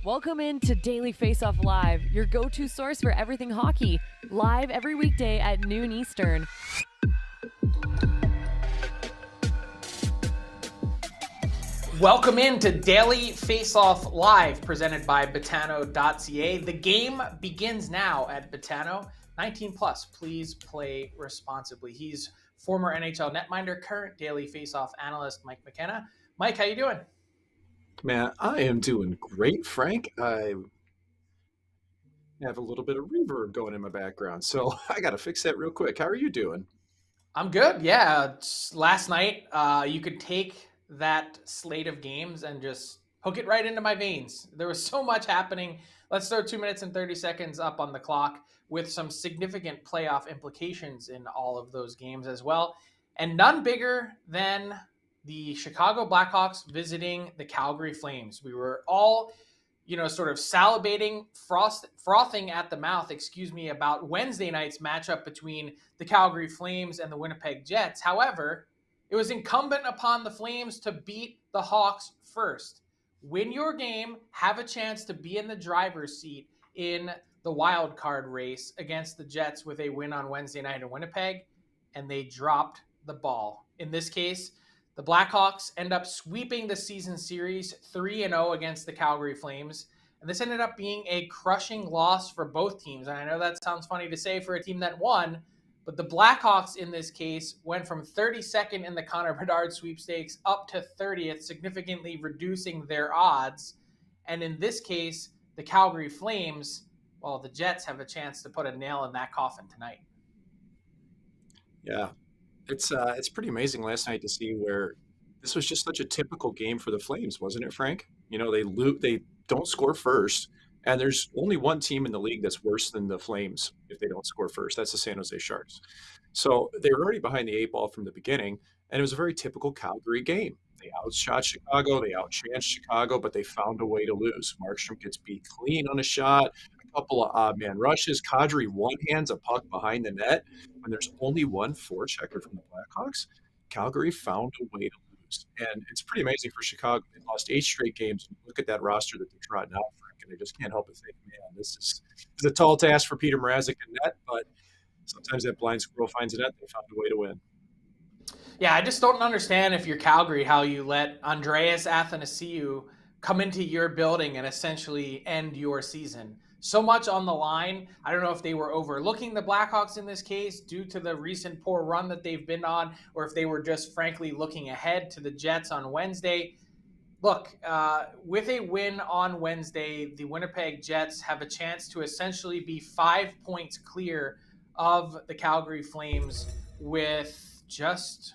Welcome in to Daily Faceoff Live, your go-to source for everything hockey. Live every weekday at noon Eastern. Welcome in to Daily Faceoff Live, presented by Betano.ca. The game begins now at Betano. 19 plus, please play responsibly. He's former NHL netminder, current Daily Faceoff analyst, Mike McKenna. Mike, how you doing? Man, I am doing great, Frank. I have a little bit of reverb going in my background, so I got to fix that real quick. How are you doing? I'm good. Yeah, last night you could take that slate of games and just hook it right into my veins. There was so much happening. Let's throw 2 minutes and 30 seconds up on the clock with some significant playoff implications in all of those games as well. And none bigger than the Chicago Blackhawks visiting the Calgary Flames. We were all sort of salivating, frothing at the mouth, about Wednesday night's matchup between the Calgary Flames and the Winnipeg Jets. However, it was incumbent upon the Flames to beat the Hawks first. Win your game, have a chance to be in the driver's seat in the wild card race against the Jets with a win on Wednesday night in Winnipeg, and they dropped the ball. In this case, the Blackhawks end up sweeping the season series 3-0 against the Calgary Flames. And this ended up being a crushing loss for both teams. And I know that sounds funny to say for a team that won, but the Blackhawks in this case went from 32nd in the Connor Bedard sweepstakes up to 30th, significantly reducing their odds. And in this case, the Calgary Flames, well, the Jets have a chance to put a nail in that coffin tonight. Yeah, it's pretty amazing last night to see where this was just such a typical game for the Flames, wasn't it, Frank? They don't score first, and there's only one team in the league that's worse than the Flames if they don't score first. That's the San Jose Sharks. So they were already behind the eight ball from the beginning, and it was a very typical Calgary game. They outshot Chicago, they outchanced Chicago, but they found a way to lose. Markstrom gets beat clean on a shot, a couple of odd man rushes. Kadri one-hands a puck behind the net. When there's only one forechecker from the Blackhawks, Calgary found a way to lose. And it's pretty amazing for Chicago. They lost 8 straight games. Look at that roster that they're trotting out, Frank, and they just can't help but think, man, this is a tall task for Peter Mrazek in net, but sometimes that blind squirrel finds a net. They found a way to win. Yeah, I just don't understand if you're Calgary how you let Andreas Athanasiou come into your building and essentially end your season. So much on the line. I don't know if they were overlooking the Blackhawks in this case due to the recent poor run that they've been on, or if they were just frankly looking ahead to the Jets on Wednesday. Look, with a win on Wednesday, the Winnipeg Jets have a chance to essentially be 5 points clear of the Calgary Flames with just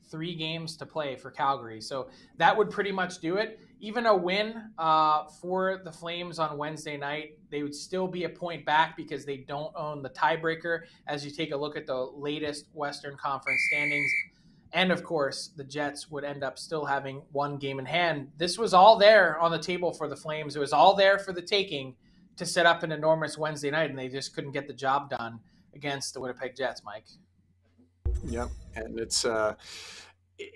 3 games to play for Calgary. So that would pretty much do it. Even a win for the Flames on Wednesday night, they would still be a point back because they don't own the tiebreaker as you take a look at the latest Western Conference standings. And of course, the Jets would end up still having 1 game in hand. This was all there on the table for the Flames. It was all there for the taking to set up an enormous Wednesday night, and they just couldn't get the job done against the Winnipeg Jets, Mike. Yep, and it's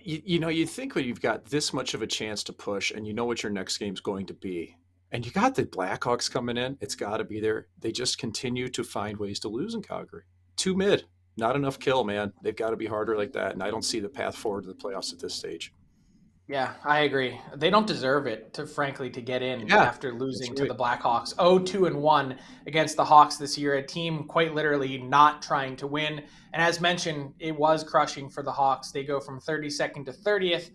you think when you've got this much of a chance to push, and you know what your next game's going to be, and you got the Blackhawks coming in, it's got to be there. They just continue to find ways to lose in Calgary. Too mid, not enough kill, man. They've got to be harder like that, and I don't see the path forward to the playoffs at this stage. Yeah, I agree. They don't deserve it to get in after losing to the Blackhawks 0-2-1 against the Hawks this year, a team quite literally not trying to win. And as mentioned, it was crushing for the Hawks. They go from 32nd to 30th.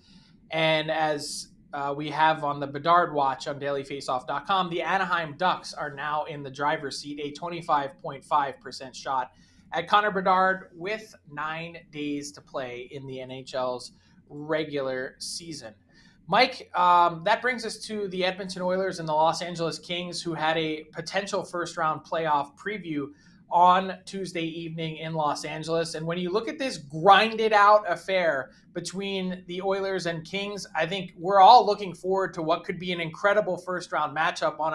And as we have on the Bedard watch on dailyfaceoff.com, the Anaheim Ducks are now in the driver's seat, a 25.5% shot at Connor Bedard with 9 days to play in the NHL's regular season. Mike, that brings us to the Edmonton Oilers and the Los Angeles Kings, who had a potential first-round playoff preview on Tuesday evening in Los Angeles. And when you look at this grinded-out affair between the Oilers and Kings, I think we're all looking forward to what could be an incredible first-round matchup on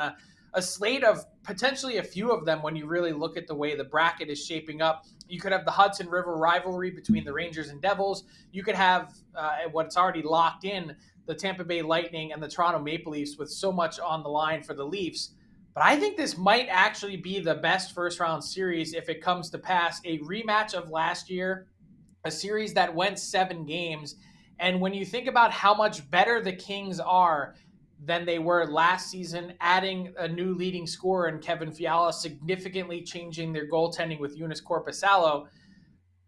a slate of potentially a few of them when you really look at the way the bracket is shaping up. You could have the Hudson River rivalry between the Rangers and Devils. You could have what's already locked in, the Tampa Bay Lightning and the Toronto Maple Leafs with so much on the line for the Leafs. But I think this might actually be the best first round series if it comes to pass. A rematch of last year, a series that went 7 games. And when you think about how much better the Kings are than they were last season, adding a new leading scorer in Kevin Fiala, significantly changing their goaltending with Joonas Korpisalo.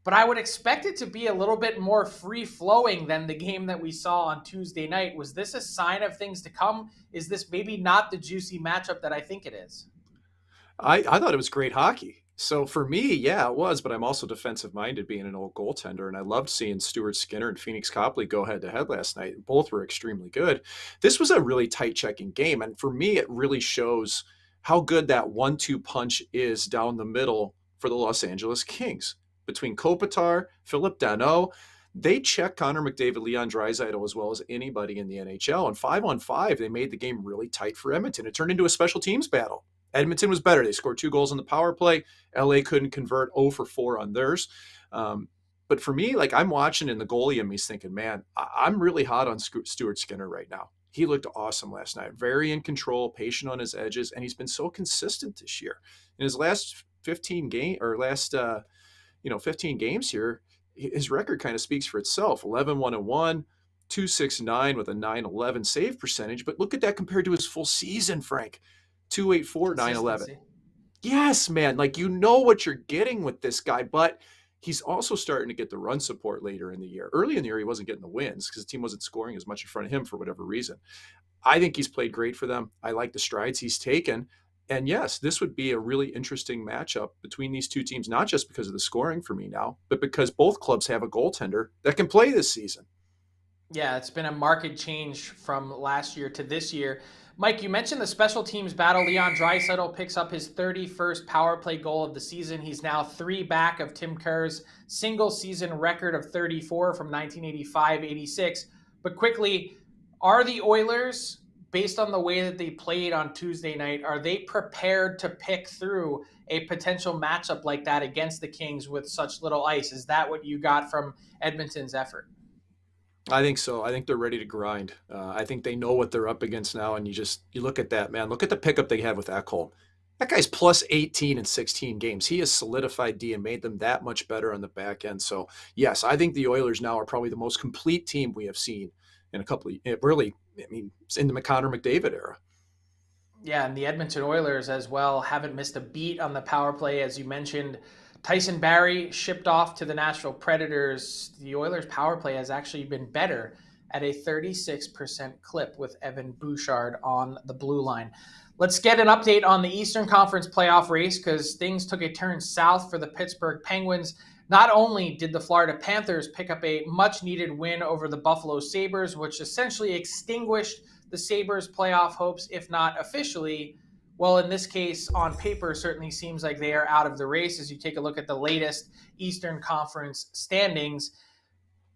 But I would expect it to be a little bit more free-flowing than the game that we saw on Tuesday night. Was this a sign of things to come? Is this maybe not the juicy matchup that I think it is? I thought it was great hockey. So for me, yeah, it was, but I'm also defensive-minded being an old goaltender, and I loved seeing Stuart Skinner and Phoenix Copley go head-to-head last night. Both were extremely good. This was a really tight-checking game, and for me, it really shows how good that 1-2 punch is down the middle for the Los Angeles Kings. Between Kopitar, Philip Danault, they check Connor McDavid, Leon Draisaitl as well as anybody in the NHL. And 5-on-5, they made the game really tight for Edmonton. It turned into a special teams battle. Edmonton was better. They scored 2 goals on the power play. LA couldn't convert 0 for 4 on theirs. But for me, like I'm watching and the goalie in me's thinking, man, I'm really hot on Stuart Skinner right now. He looked awesome last night. Very in control, patient on his edges, and he's been so consistent this year. In his last 15 games here, his record kind of speaks for itself. 11-1-1, 269 with a 911 save percentage. But look at that compared to his full season, Frank. 284, 911. Yes, man. Like, you know what you're getting with this guy, but he's also starting to get the run support later in the year. Early in the year, he wasn't getting the wins because the team wasn't scoring as much in front of him for whatever reason. I think he's played great for them. I like the strides he's taken. And yes, this would be a really interesting matchup between these two teams, not just because of the scoring for me now, but because both clubs have a goaltender that can play this season. Yeah, it's been a marked change from last year to this year. Mike, you mentioned the special teams battle. Leon Draisaitl picks up his 31st power play goal of the season. He's now 3 back of Tim Kerr's single season record of 34 from 1985-86. But quickly, are the Oilers, based on the way that they played on Tuesday night, are they prepared to pick through a potential matchup like that against the Kings with such little ice? Is that what you got from Edmonton's effort? I think so. I think they're ready to grind. I think they know what they're up against now, and you look at that, man. Look at the pickup they have with Ekholm. That guy's plus 18 in 16 games. He has solidified D and made them that much better on the back end. So, yes, I think the Oilers now are probably the most complete team we have seen in a couple of, really, I mean, in the Connor McDavid era. Yeah, and the Edmonton Oilers as well haven't missed a beat on the power play. As you mentioned, Tyson Barrie shipped off to the Nashville Predators. The Oilers' power play has actually been better at a 36% clip with Evan Bouchard on the blue line. Let's get an update on the Eastern Conference playoff race because things took a turn south for the Pittsburgh Penguins. Not only did the Florida Panthers pick up a much-needed win over the Buffalo Sabres, which essentially extinguished the Sabres' playoff hopes, if not officially. Well, in this case, on paper, certainly seems like they are out of the race as you take a look at the latest Eastern Conference standings.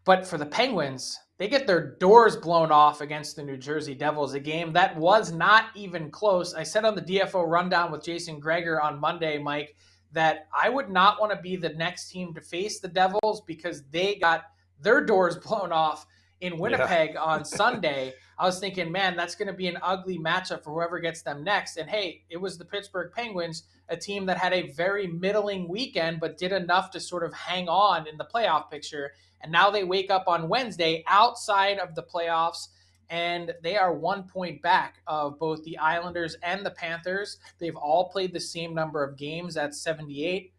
But for the Penguins, they get their doors blown off against the New Jersey Devils, a game that was not even close. I said on the DFO rundown with Jason Greger on Monday, Mike, that I would not want to be the next team to face the Devils because they got their doors blown off in Winnipeg on Sunday. I was thinking, man, that's going to be an ugly matchup for whoever gets them next. And hey, it was the Pittsburgh Penguins, a team that had a very middling weekend, but did enough to sort of hang on in the playoff picture. And now they wake up on Wednesday outside of the playoffs, and they are 1 point back of both the Islanders and the Panthers. They've all played the same number of games. That's 78.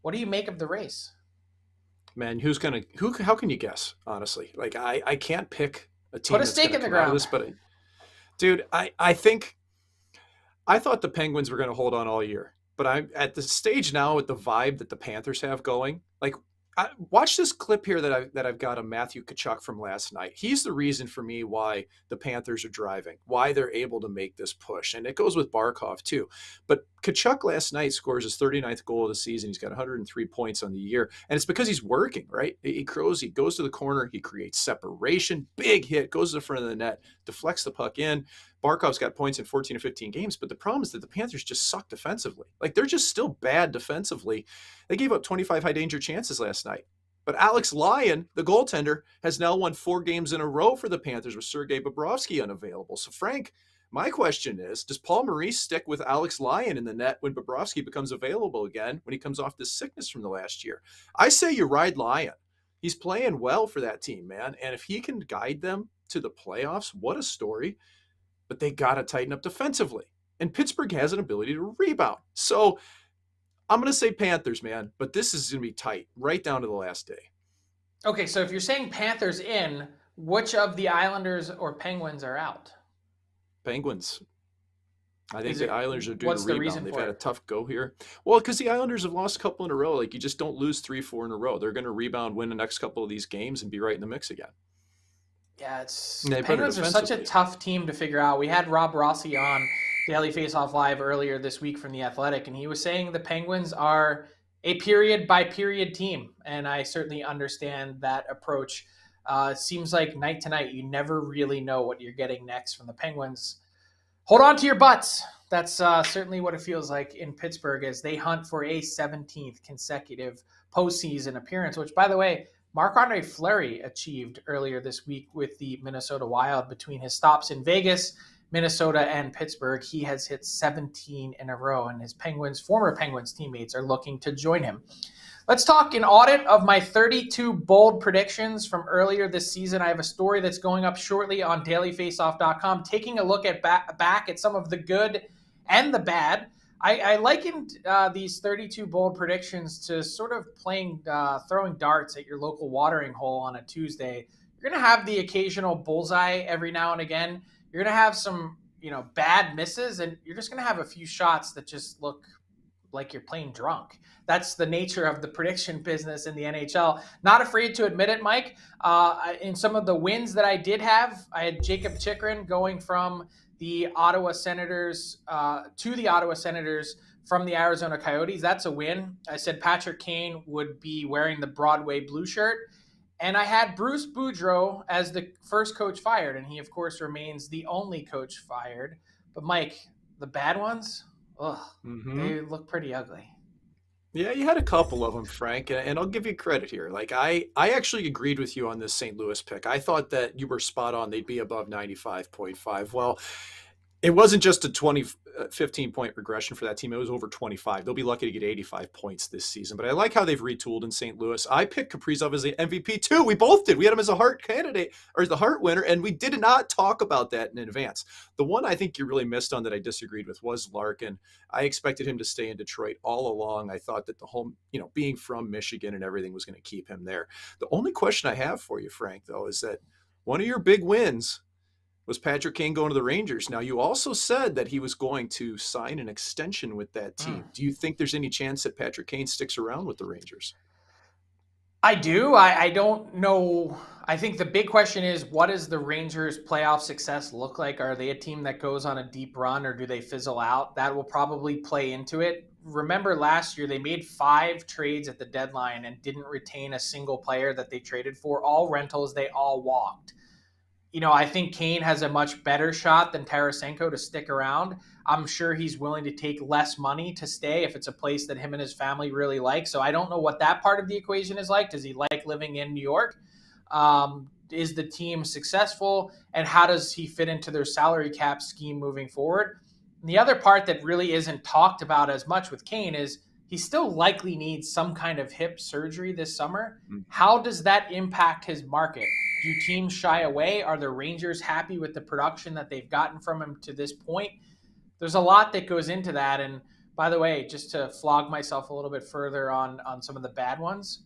What do you make of the race? Man, how can you guess, honestly? Like, I can't pick a team. Put a stake in the ground. Dude, I thought the Penguins were going to hold on all year, but I'm at the stage now with the vibe that the Panthers have going. Like, watch this clip here that I've got of Matthew Tkachuk from last night. He's the reason for me why the Panthers are driving, why they're able to make this push. And it goes with Barkov too. But Tkachuk last night scores his 39th goal of the season. He's got 103 points on the year. And it's because he's working, right? He goes to the corner, he creates separation, big hit, goes to the front of the net, deflects the puck in. Barkov's got points in 14 or 15 games, but the problem is that the Panthers just suck defensively. Like, they're just still bad defensively. They gave up 25 high danger chances last night. But Alex Lyon, the goaltender, has now won 4 games in a row for the Panthers with Sergei Bobrovsky unavailable. So, Frank, my question is, does Paul Maurice stick with Alex Lyon in the net when Bobrovsky becomes available again, when he comes off this sickness from the last year? I say you ride Lyon. He's playing well for that team, man. And if he can guide them to the playoffs, what a story. But they got to tighten up defensively. And Pittsburgh has an ability to rebound. So I'm going to say Panthers, man. But this is going to be tight right down to the last day. Okay, so if you're saying Panthers in, which of the Islanders or Penguins are out? Penguins. I think the Islanders are doing what's a the rebound. reason They've for had it? a tough go here. Well, because the Islanders have lost a couple in a row. Like, you just don't lose 3-4 in a row. They're going to rebound, win the next couple of these games, and be right in the mix again. Yeah, it's And they Penguins put it are such a defensively. tough team to figure out. We had Rob Rossi on Daily Faceoff Live earlier this week from The Athletic, and he was saying the Penguins are a period-by-period team, and I certainly understand that approach. It seems like night to night, you never really know what you're getting next from the Penguins. Hold on to your butts. That's certainly what it feels like in Pittsburgh as they hunt for a 17th consecutive postseason appearance, which, by the way, Marc-Andre Fleury achieved earlier this week with the Minnesota Wild. Between his stops in Vegas, Minnesota, and Pittsburgh, he has hit 17 in a row, and his former Penguins teammates are looking to join him. Let's talk an audit of my 32 bold predictions from earlier this season. I have a story that's going up shortly on dailyfaceoff.com, taking a look at back at some of the good and the bad. I likened these 32 bold predictions to sort of throwing darts at your local watering hole on a Tuesday. You're going to have the occasional bullseye every now and again. You're going to have some, bad misses, and you're just going to have a few shots that just look like you're playing drunk. That's the nature of the prediction business in the NHL. Not afraid to admit it, Mike. In some of the wins that I did have, I had Jacob Chychrun going from the Ottawa Senators to the Ottawa Senators from the Arizona Coyotes. That's a win. I said Patrick Kane would be wearing the Broadway blue shirt. And I had Bruce Boudreau as the first coach fired, and he, of course, remains the only coach fired. But, Mike, the bad ones, they look pretty ugly. Yeah, you had a couple of them, Frank, and I'll give you credit here. Like, I actually agreed with you on this St. Louis pick. I thought that you were spot on. They'd be above 95.5. Well, it wasn't just a 15-point regression for that team. It was over 25. They'll be lucky to get 85 points this season. But I like how they've retooled in St. Louis. I picked Kaprizov as the MVP too. We both did. We had him as a Hart candidate, or the Hart winner, and we did not talk about that in advance. The one I think you really missed on that I disagreed with was Larkin. I expected him to stay in Detroit all along. I thought that the home, being from Michigan and everything was going to keep him there. The only question I have for you, Frank, though, is that one of your big wins was Patrick Kane going to the Rangers. Now, you also said that he was going to sign an extension with that team. Do you think there's any chance that Patrick Kane sticks around with the Rangers? I do. I don't know. I think the big question is, what does the Rangers' playoff success look like? Are they a team that goes on a deep run, or do they fizzle out? That will probably play into it. Remember last year, they made 5 trades at the deadline and didn't retain a single player that they traded for. All rentals, they all walked. I think Kane has a much better shot than Tarasenko to stick around. I'm sure he's willing to take less money to stay if it's a place that him and his family really like. So I don't know what that part of the equation is like. Does he like living in New York? Is the team successful? And how does he fit into their salary cap scheme moving forward? And the other part that really isn't talked about as much with Kane is he still likely needs some kind of hip surgery this summer. How does that impact his market? Do teams shy away? Are the Rangers happy with the production that they've gotten from him to this point? There's a lot that goes into that. And by the way, just to flog myself a little bit further on some of the bad ones,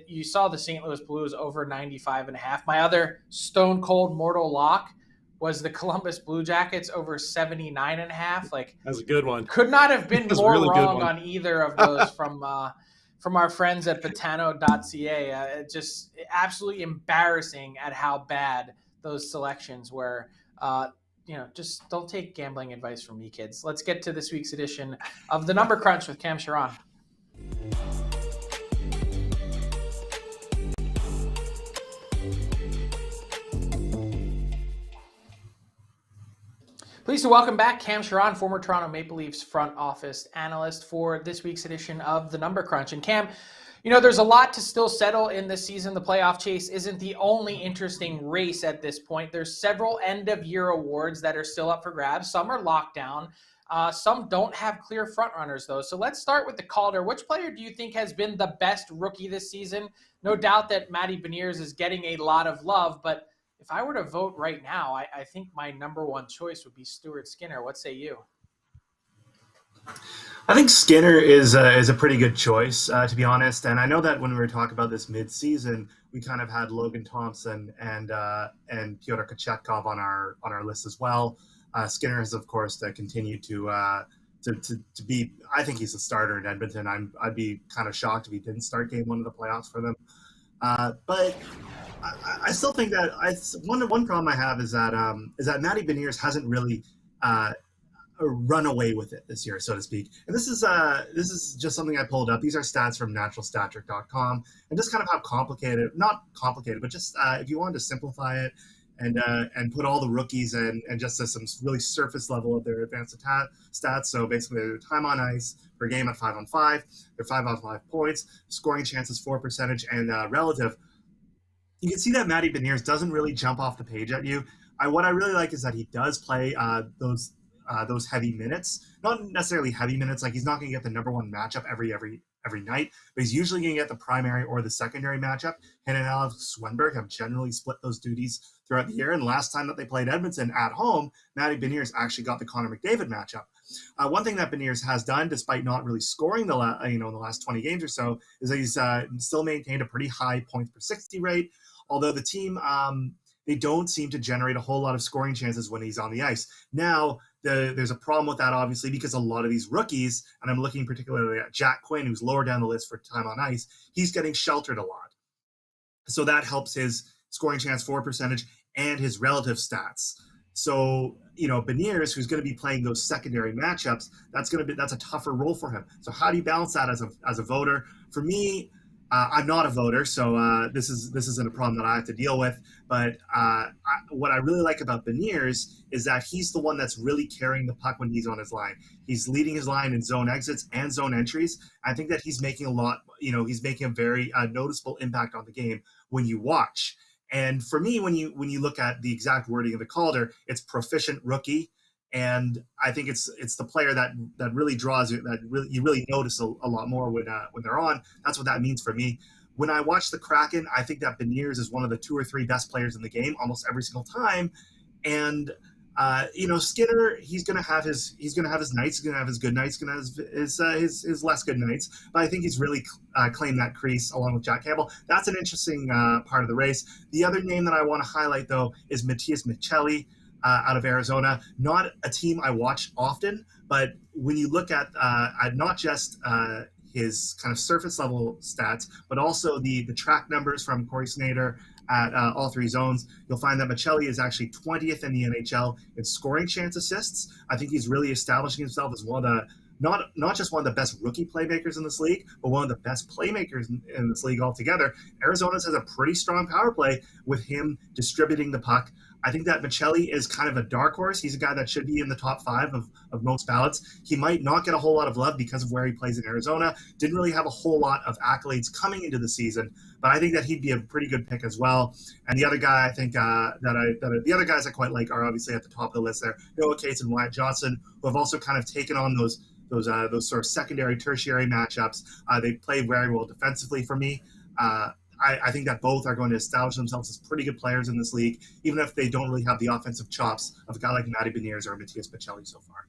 you saw the St. Louis Blues over 95.5. My other stone cold mortal lock was the Columbus Blue Jackets over 79.5. Like, that's a good one. Could not have been more really wrong on either of those from our friends at Betano.ca. Just absolutely embarrassing at how bad those selections were. Just don't take gambling advice from me, kids. Let's get to this week's edition of The Number Crunch with Cam Charron. Pleased to welcome back Cam Charron, former Toronto Maple Leafs front office analyst, for this week's edition of The Number Crunch. And Cam, There's a lot to still settle in this season. The playoff chase isn't the only interesting race at this point. There's several end-of-year awards that are still up for grabs. Some are locked down. Some don't have clear frontrunners, though. So let's start with the Calder. Which player do you think has been the best rookie this season? No doubt that Matty Beniers is getting a lot of love, but if I were to vote right now, I think my number one choice would be Stuart Skinner. What say you? I think Skinner is a pretty good choice, to be honest. And I know that when we were talking about this mid-season, we kind of had Logan Thompson and Pyotr Kochetkov on our list as well. Skinner has, of course, continued to be. I think he's a starter in Edmonton. I'd be kind of shocked if he didn't start Game 1 of the playoffs for them. But I still think that one problem I have is that Matty Beniers hasn't really run away with it this year, so to speak. And this is just something I pulled up. These are stats from naturalstattrick.com, and just kind of how not complicated, but just if you wanted to simplify it and put all the rookies and just as some really surface level of their advanced stats. So basically their time on ice per game at 5-on-5, their 5-on-5 points, scoring chances, for percentage, and relative. You can see that Matty Beniers doesn't really jump off the page at you. What I really like is that he does play those heavy minutes, not necessarily heavy minutes. Like he's not going to get the number one matchup every night, but he's usually going to get the primary or the secondary matchup. Him and Alex Swenberg have generally split those duties throughout the year. And last time that they played Edmonton at home, Matty Beniers actually got the Connor McDavid matchup. One thing that Beniers has done, despite not really scoring in the last 20 games or so, is that he's still maintained a pretty high points per 60 rate. Although the team, they don't seem to generate a whole lot of scoring chances when he's on the ice. Now, there's a problem with that, obviously, because a lot of these rookies, and I'm looking particularly at Jack Quinn, who's lower down the list for time on ice, he's getting sheltered a lot. So that helps his scoring chance, for percentage, and his relative stats. So, Beniers, who's going to be playing those secondary matchups, that's a tougher role for him. So how do you balance that as a voter? For me, I'm not a voter, so this isn't a problem that I have to deal with. But what I really like about Beniers is that he's the one that's really carrying the puck when he's on his line. He's leading his line in zone exits and zone entries. I think that he's making he's making a very noticeable impact on the game when you watch. And for me, when you look at the exact wording of the Calder, it's proficient rookie. And I think it's the player that really draws you, you really notice a lot more when they're on. That's what that means for me. When I watch the Kraken, I think that Beniers is one of the 2 or 3 best players in the game almost every single time. And Skinner, he's gonna have his nights, he's gonna have his good nights, he's gonna have his less good nights. But I think he's really claimed that crease along with Jack Campbell. That's an interesting part of the race. The other name that I want to highlight though is Matias Michelli. Out of Arizona, not a team I watch often, but when you look at not just his kind of surface level stats, but also the track numbers from Corey Snyder at all 3 zones, you'll find that Michelli is actually 20th in the NHL in scoring chance assists. I think he's really establishing himself as one of the not just one of the best rookie playmakers in this league, but one of the best playmakers in this league altogether. Arizona has a pretty strong power play with him distributing the puck. I think that Michelli is kind of a dark horse. He's a guy that should be in the top 5 of most ballots. He might not get a whole lot of love because of where he plays in Arizona. Didn't really have a whole lot of accolades coming into the season, but I think that he'd be a pretty good pick as well. And the other guy I think the other guys I quite like are obviously at the top of the list there. Noah Cates and Wyatt Johnson, who have also kind of taken on those sort of secondary, tertiary matchups. They play very well defensively for me. I think that both are going to establish themselves as pretty good players in this league, even if they don't really have the offensive chops of a guy like Matty Beniers or Matias Michelli so far.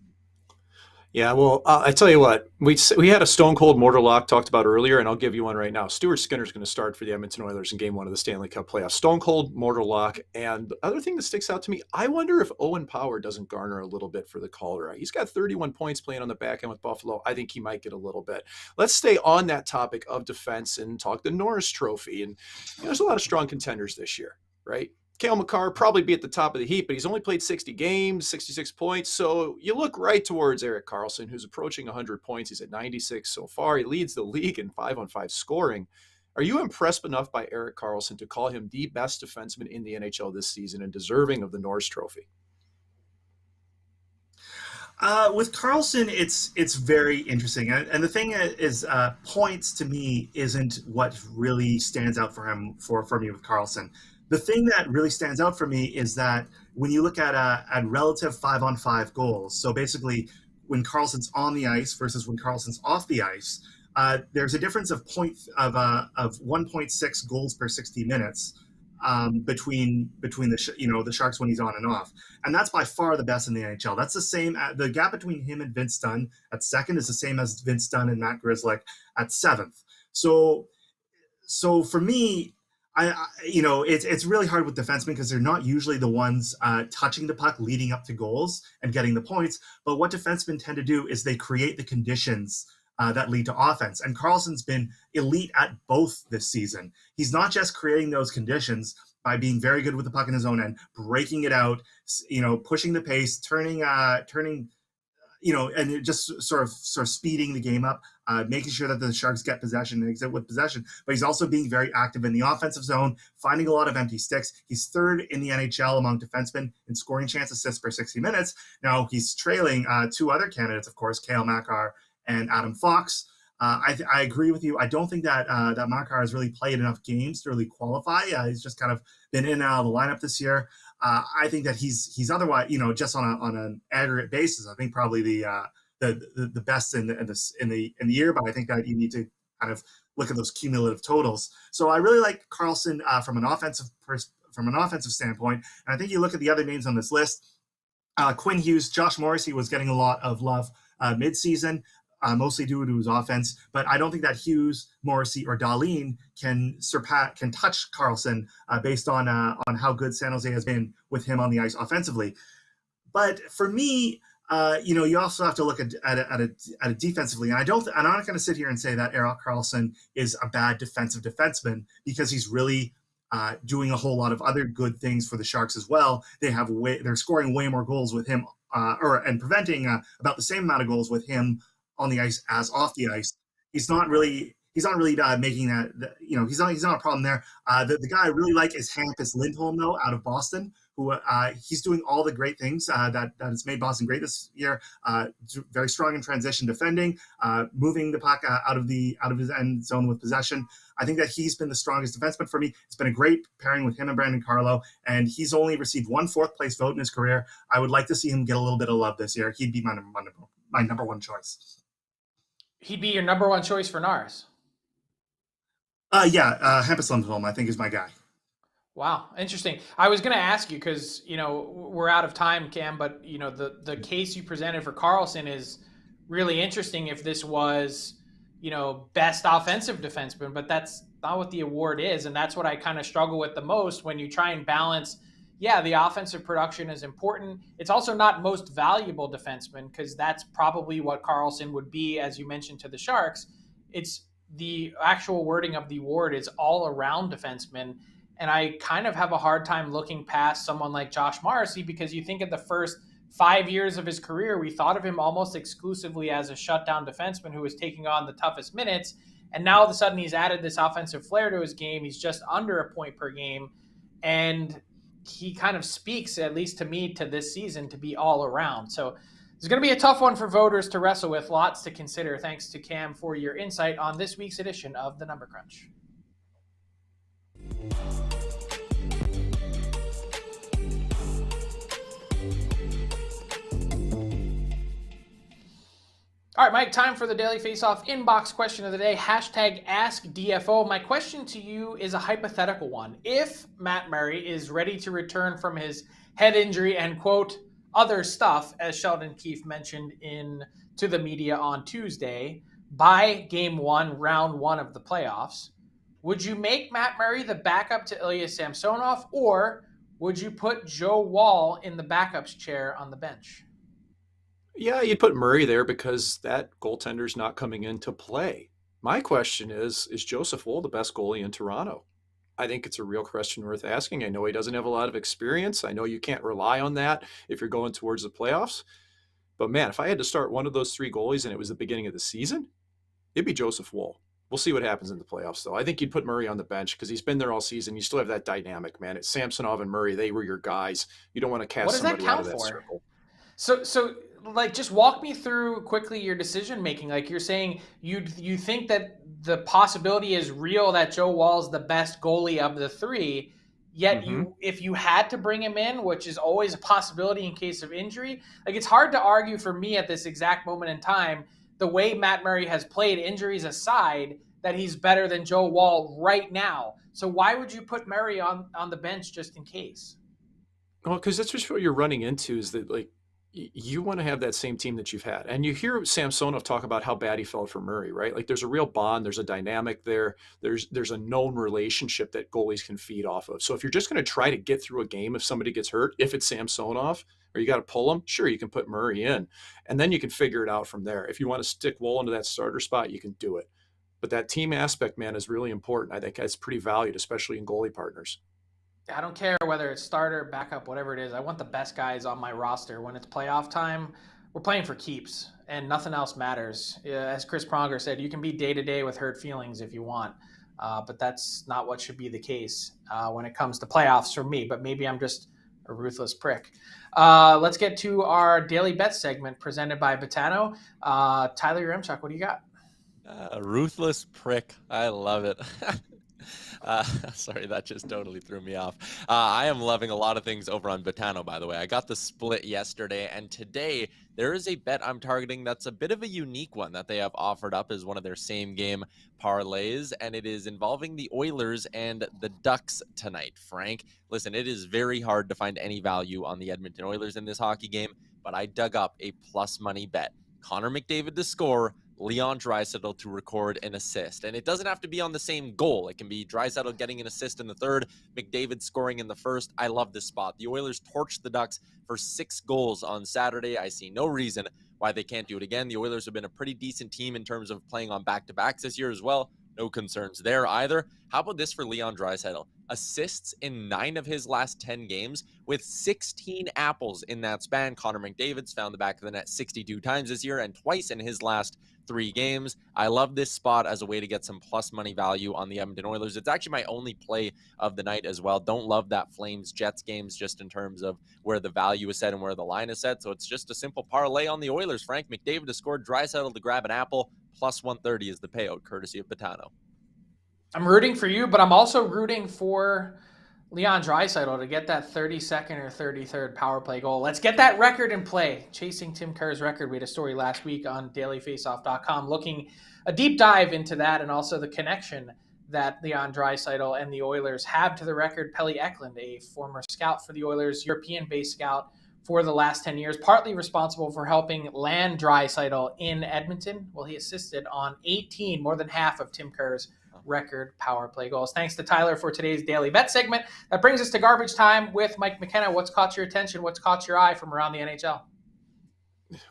Yeah, well, I tell you what, we had a stone cold mortar lock talked about earlier, and I'll give you one right now. Stuart Skinner's going to start for the Edmonton Oilers in Game 1 of the Stanley Cup playoffs. Stone cold mortar lock. And the other thing that sticks out to me, I wonder if Owen Power doesn't garner a little bit for the Calder. He's got 31 points playing on the back end with Buffalo. I think he might get a little bit. Let's stay on that topic of defense and talk the Norris Trophy. And there's a lot of strong contenders this year, right? Cale Makar probably be at the top of the heap, but he's only played 60 games, 66 points. So you look right towards Erik Karlsson, who's approaching 100 points. He's at 96 so far. He leads the league in 5-on-5 scoring. Are you impressed enough by Erik Karlsson to call him the best defenseman in the NHL this season and deserving of the Norris Trophy? With Carlson, it's very interesting, and the thing is, points to me isn't what really stands out for him for me with Carlson. The thing that really stands out for me is that when you look at relative 5-on-5 goals, so basically when Carlson's on the ice versus when Carlson's off the ice, there's a difference of 1.6 goals per 60 minutes between the Sharks when he's on and off, and that's by far the best in the NHL. That's the same. The gap between him and Vince Dunn at second is the same as Vince Dunn and Matt Grzelcyk at seventh. So for me, it's really hard with defensemen because they're not usually the ones touching the puck leading up to goals and getting the points. But what defensemen tend to do is they create the conditions that lead to offense. And Carlson's been elite at both this season. He's not just creating those conditions by being very good with the puck in his own end, breaking it out, pushing the pace, turning, and just sort of speeding the game up, making sure that the Sharks get possession and exit with possession. But he's also being very active in the offensive zone, finding a lot of empty sticks. He's third in the NHL among defensemen in scoring chance assists per 60 minutes. Now he's trailing two other candidates, of course, Cale Makar and Adam Fox. I agree with you. I don't think that Makar has really played enough games to really qualify. He's just kind of been in and out of the lineup this year. I think that he's otherwise, just on an aggregate basis, I think probably the best in the year. But I think that you need to kind of look at those cumulative totals. So I really like Carlson from an offensive standpoint. And I think you look at the other names on this list. Quinn Hughes, Josh Morrissey was getting a lot of love midseason. Mostly due to his offense, but I don't think that Hughes, Morrissey, or Dahlin can touch Carlson based on how good San Jose has been with him on the ice offensively. But for me, you also have to look at it defensively, and I'm not going to sit here and say that Erik Karlsson is a bad defensive defenseman because he's really doing a whole lot of other good things for the Sharks as well. They're scoring way more goals with him, and preventing about the same amount of goals with him on the ice as off the ice. He's not really making that. He's not a problem there. The guy I really like is Hampus Lindholm, though, out of Boston, who he's doing all the great things that has made Boston great this year. Very strong in transition defending, moving the puck out of his end zone with possession. I think that he's been the strongest defenseman for me. It's been a great pairing with him and Brandon Carlo, and he's only received one fourth place vote in his career. I would like to see him get a little bit of love this year. He'd be my number one choice. He'd be your number one choice for NARS. Hampus Lindholm, I think, is my guy. Wow, interesting. I was going to ask you because, we're out of time, Cam, but, the case you presented for Karlsson is really interesting if this was, best offensive defenseman, but that's not what the award is. And that's what I kind of struggle with the most when you try and balance. Yeah, the offensive production is important. It's also not most valuable defenseman because that's probably what Karlsson would be, as you mentioned, to the Sharks. It's the actual wording of the award is all around defenseman. And I kind of have a hard time looking past someone like Josh Morrissey because you think of the first 5 years of his career, we thought of him almost exclusively as a shutdown defenseman who was taking on the toughest minutes. And now all of a sudden he's added this offensive flair to his game. He's just under a point per game. And he kind of speaks, at least to me, to this season to be all around. So it's going to be a tough one for voters to wrestle with. Lots to consider. Thanks to Cam for your insight on this week's edition of The Number Crunch. All right, Mike, time for the Daily Faceoff inbox question of the day. Hashtag AskDFO. My question to you is a hypothetical one. If Matt Murray is ready to return from his head injury and, quote, other stuff, as Sheldon Keefe mentioned to the media on Tuesday, by Game 1, Round 1 of the playoffs, would you make Matt Murray the backup to Ilya Samsonov, or would you put Joe Woll in the backups chair on the bench? Yeah, you'd put Murray there because that goaltender's not coming into play. My question is Joseph Woll the best goalie in Toronto? I think it's a real question worth asking. I know he doesn't have a lot of experience. I know you can't rely on that if you're going towards the playoffs. But man, if I had to start one of those three goalies and it was the beginning of the season, it'd be Joseph Woll. We'll see what happens in the playoffs, though. I think you'd put Murray on the bench because he's been there all season. You still have that dynamic, man. It's Samsonov and Murray. They were your guys. You don't want to cast somebody out of that circle. So like, just walk me through quickly your decision making. Like, you're saying you think that the possibility is real that Joe Wall's the best goalie of the three, yet if you had to bring him in, which is always a possibility in case of injury, like, it's hard to argue for me at this exact moment in time, the way Matt Murray has played, injuries aside, that he's better than Joe Wall right now. So why would you put Murray on the bench just in case? Well, because that's just what you're running into, is that, like, you want to have that same team that you've had. And you hear Samsonov talk about how bad he felt for Murray, right? Like, there's a real bond, there's a dynamic there. There's a known relationship that goalies can feed off of. So if you're just going to try to get through a game if somebody gets hurt, if it's Samsonov or you got to pull him, sure, you can put Murray in. And then you can figure it out from there. If you want to stick Woll into that starter spot, you can do it. But that team aspect, man, is really important. I think that's pretty valued, especially in goalie partners. I don't care whether it's starter, backup, whatever it is. I want the best guys on my roster. When it's playoff time, we're playing for keeps, and nothing else matters. As Chris Pronger said, you can be day-to-day with hurt feelings if you want, but that's not what should be the case when it comes to playoffs for me. But maybe I'm just a ruthless prick. Let's get to our daily bet segment presented by Betano. Tyler Yaremchuk, what do you got? Ruthless prick. I love it. Sorry, that just totally threw me off. I am loving a lot of things over on Betano, by the way. I got the split yesterday, and today there is a bet I'm targeting that's a bit of a unique one that they have offered up as one of their same game parlays, and it is involving the Oilers and the Ducks tonight. Frank, listen, it is very hard to find any value on the Edmonton Oilers in this hockey game, but I dug up a plus money bet. Connor McDavid to score, Leon Draisaitl to record an assist. And it doesn't have to be on the same goal. It can be Draisaitl getting an assist in the third, McDavid scoring in the first. I love this spot. The Oilers torched the Ducks for 6 goals on Saturday. I see no reason why they can't do it again. The Oilers have been a pretty decent team in terms of playing on back-to-backs this year as well. No concerns there either. How about this for Leon Draisaitl? Assists in 9 of his last 10 games with 16 apples in that span. Connor McDavid's found the back of the net 62 times this year and twice in his last 3 games. I love this spot as a way to get some plus money value on the Edmonton Oilers. It's actually my only play of the night as well. Don't love that Flames-Jets games just in terms of where the value is set and where the line is set. So it's just a simple parlay on the Oilers. Frank, McDavid to score, Draisaitl to grab an apple. Plus 130 is the payout, courtesy of Betano. I'm rooting for you, but I'm also rooting for Leon Draisaitl to get that 32nd or 33rd power play goal. Let's get that record in play. Chasing Tim Kerr's record. We had a story last week on dailyfaceoff.com looking a deep dive into that and also the connection that Leon Draisaitl and the Oilers have to the record. Pelle Eklund, a former scout for the Oilers, European-based scout for the last 10 years, partly responsible for helping land Draisaitl in Edmonton. Well, he assisted on 18, more than half of Tim Kerr's record power play goals. Thanks to Tyler for today's daily bet segment. That brings us to garbage time with Mike McKenna. What's caught your attention? What's caught your eye from around the NHL?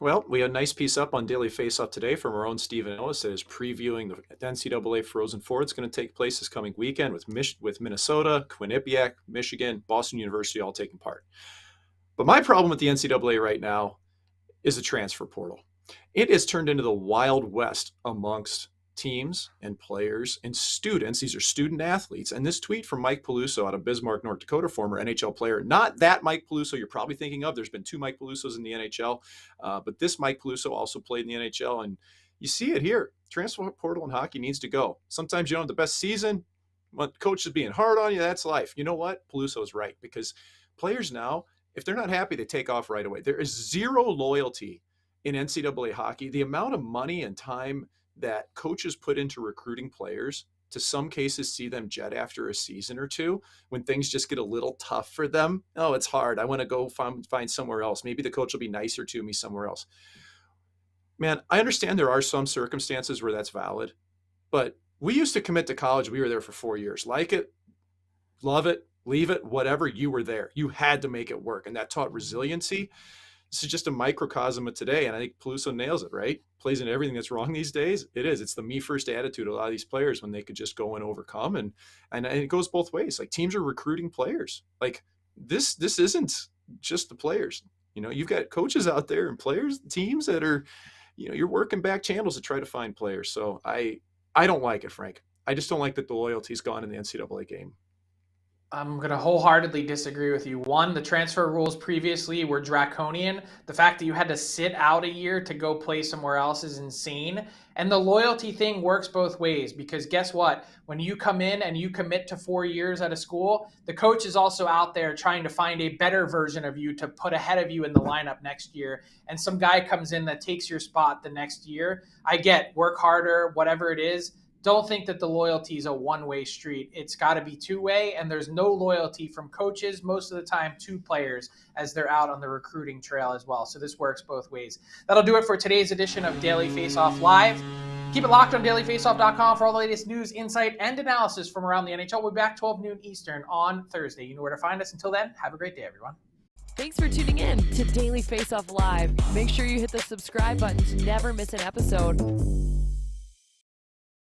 Well, we had a nice piece up on Daily Faceoff today from our own Stephen Ellis that is previewing the NCAA Frozen Four. It's going to take place this coming weekend with Minnesota, Quinnipiac, Michigan, Boston University all taking part. But my problem with the NCAA right now is the transfer portal. It has turned into the Wild West amongst teams and players and students. These are student athletes. And this tweet from Mike Peluso out of Bismarck, North Dakota, former NHL player, not that Mike Peluso you're probably thinking of. There's been 2 Mike Pelusos in the NHL, but this Mike Peluso also played in the NHL. And you see it here. Transfer portal in hockey needs to go. Sometimes you don't have the best season. Coach is being hard on you. That's life. You know what? Peluso's right, because players now, if they're not happy, they take off right away. There is zero loyalty in NCAA hockey. The amount of money and time that coaches put into recruiting players, to some cases see them jet after a season or two when things just get a little tough for them. Oh, it's hard. I want to go find somewhere else. Maybe the coach will be nicer to me somewhere else. Man, I understand there are some circumstances where that's valid, but we used to commit to college. We were there for 4 years. Like it, love it, leave it, whatever, you were there. You had to make it work, and that taught resiliency. This is just a microcosm of today, and I think Peluso nails it, right? Plays into everything that's wrong these days. It is. It's the me first attitude of a lot of these players when they could just go and overcome, and it goes both ways. Like, teams are recruiting players. Like, this isn't just the players. You know, you've got coaches out there and players, teams that are, you know, you're working back channels to try to find players. So I don't like it, Frank. I just don't like that the loyalty's gone in the NCAA game. I'm going to wholeheartedly disagree with you. One, the transfer rules previously were draconian. The fact that you had to sit out a year to go play somewhere else is insane. And the loyalty thing works both ways, because guess what? When you come in and you commit to 4 years at a school, the coach is also out there trying to find a better version of you to put ahead of you in the lineup next year. And some guy comes in that takes your spot the next year. I get work harder, whatever it is. Don't think that the loyalty is a one-way street. It's got to be two-way, and there's no loyalty from coaches most of the time to players as they're out on the recruiting trail as well. So this works both ways. That'll do it for today's edition of Daily Faceoff Live. Keep it locked on dailyfaceoff.com for all the latest news, insight, and analysis from around the NHL. We'll be back 12 noon Eastern on Thursday. You know where to find us. Until then, have a great day, everyone. Thanks for tuning in to Daily Faceoff Live. Make sure you hit the subscribe button to never miss an episode.